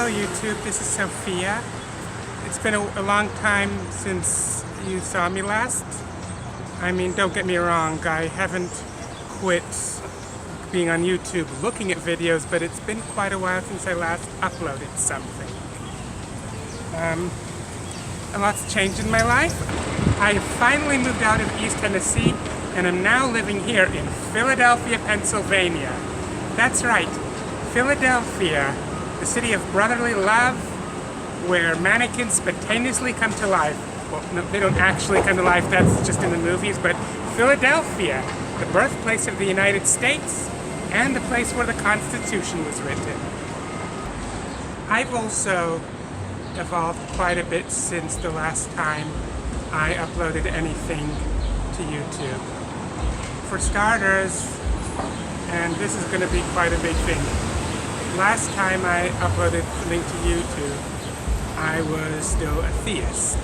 YouTube, this is Sophia. It's been a long time since you saw me last. I mean, don't get me wrong, I haven't quit being on YouTube looking at videos, but it's been quite a while since I last uploaded something. A lot's changed in my life. I finally moved out of East Tennessee and I'm now living here in Philadelphia, Pennsylvania. That's right, Philadelphia, the city of brotherly love, where mannequins spontaneously come to life. Well, no, they don't actually come to life, that's just in the movies, but Philadelphia, the birthplace of the United States, and the place where the Constitution was written. I've also evolved quite a bit since the last time I uploaded anything to YouTube. For starters, and this is going to be quite a big thing, last time I uploaded something to YouTube, I was still a theist.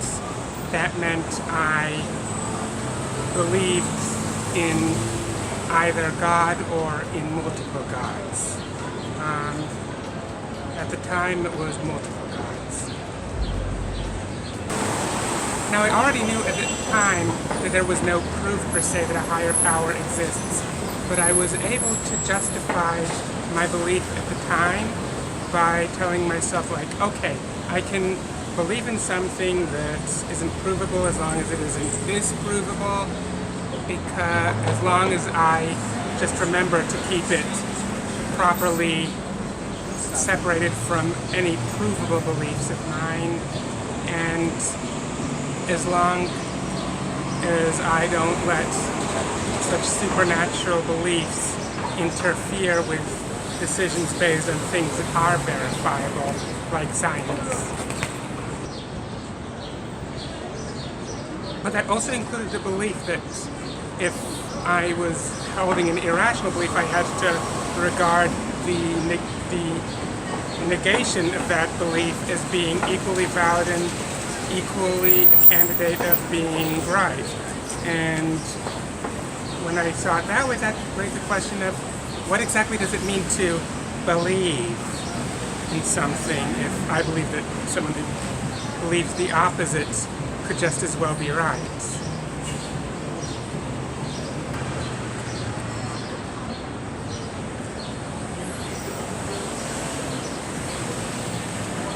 That meant I believed in either God or in multiple gods. At the time, it was multiple gods. Now, I already knew at the time that there was no proof per se that a higher power exists, but I was able to justify my belief at the time by telling myself, like, okay, I can believe in something that isn't provable as long as it isn't disprovable, because as long as I just remember to keep it properly separated from any provable beliefs of mine, and as long as I don't let such supernatural beliefs interfere with decisions based on things that are verifiable, like science. But that also included the belief that if I was holding an irrational belief, I had to regard the negation of that belief as being equally valid and equally a candidate of being right. And when I saw it that way, that raised the question of what exactly does it mean to believe in something if I believe that someone who believes the opposite could just as well be right.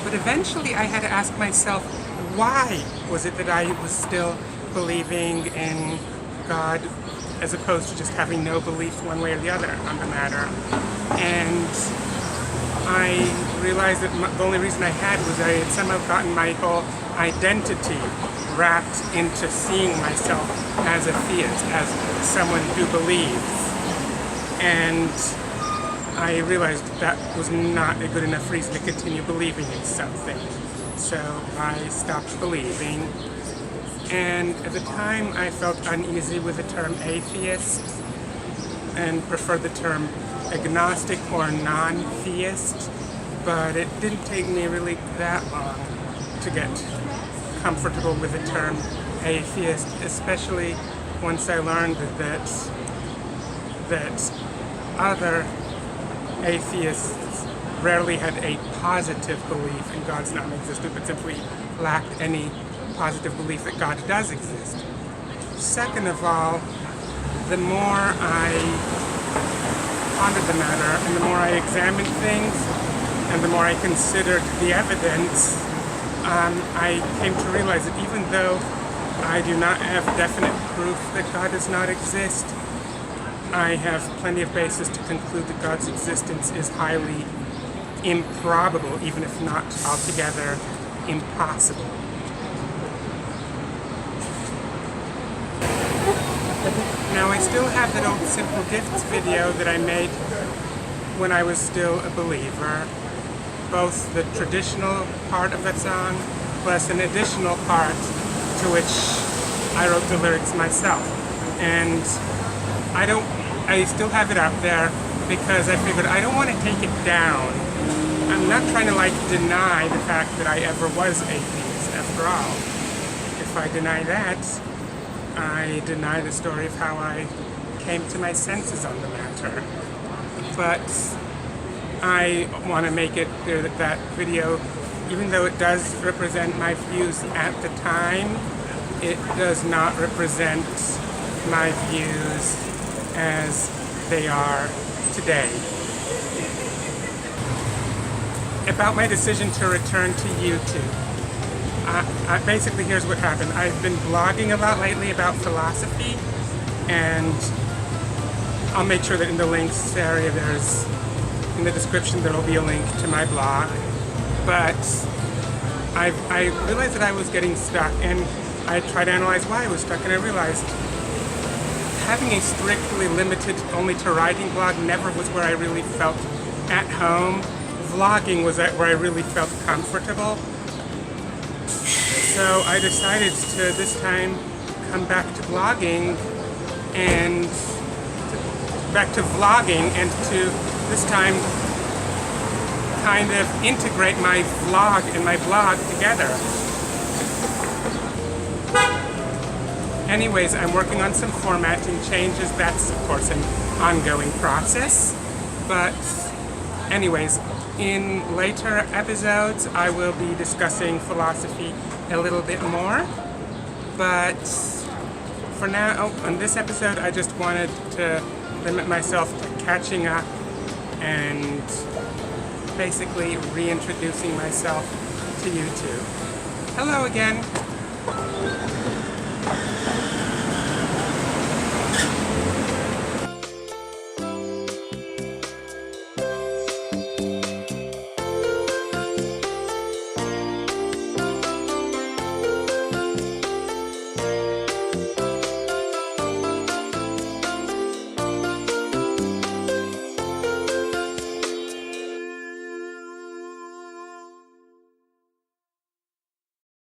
But eventually I had to ask myself, why was it that I was still believing in God as opposed to just having no belief one way or the other on the matter? And I realized that the only reason I had was I had somehow gotten my whole identity wrapped into seeing myself as a theist, as someone who believes. And I realized that was not a good enough reason to continue believing in something. So I stopped believing. And at the time I felt uneasy with the term atheist and preferred the term agnostic or non-theist, but it didn't take me really that long to get comfortable with the term atheist, especially once I learned that other atheists rarely had a positive belief in God's non-existence, but simply lacked any positive belief that God does exist. Second of all, the more I pondered the matter, and the more I examined things, and the more I considered the evidence, I came to realize that even though I do not have definite proof that God does not exist, I have plenty of basis to conclude that God's existence is highly improbable, even if not altogether impossible. Now, I still have that old Simple Gifts video that I made when I was still a believer. Both the traditional part of that song, plus an additional part to which I wrote the lyrics myself. And I still have it up there because I figured I don't want to take it down. I'm not trying to deny the fact that I ever was atheist, after all. If I deny that, I deny the story of how I came to my senses on the matter. But I want to make it clear that that video, even though it does represent my views at the time, it does not represent my views as they are today. About my decision to return to YouTube. Basically, here's what happened. I've been blogging a lot lately about philosophy, and I'll make sure that in the links area in the description there will be a link to my blog. But I realized that I was getting stuck, and I tried to analyze why I was stuck, and I realized having a strictly limited only to writing blog never was where I really felt at home. Vlogging was where I really felt comfortable. So I decided to this time come back to vlogging and to this time kind of integrate my vlog and my blog together. Anyways, I'm working on some formatting changes. That's, of course, an ongoing process. But anyways, in later episodes, I will be discussing philosophy a little bit more. But for now, on this episode, I just wanted to limit myself to catching up and basically reintroducing myself to YouTube. Hello again.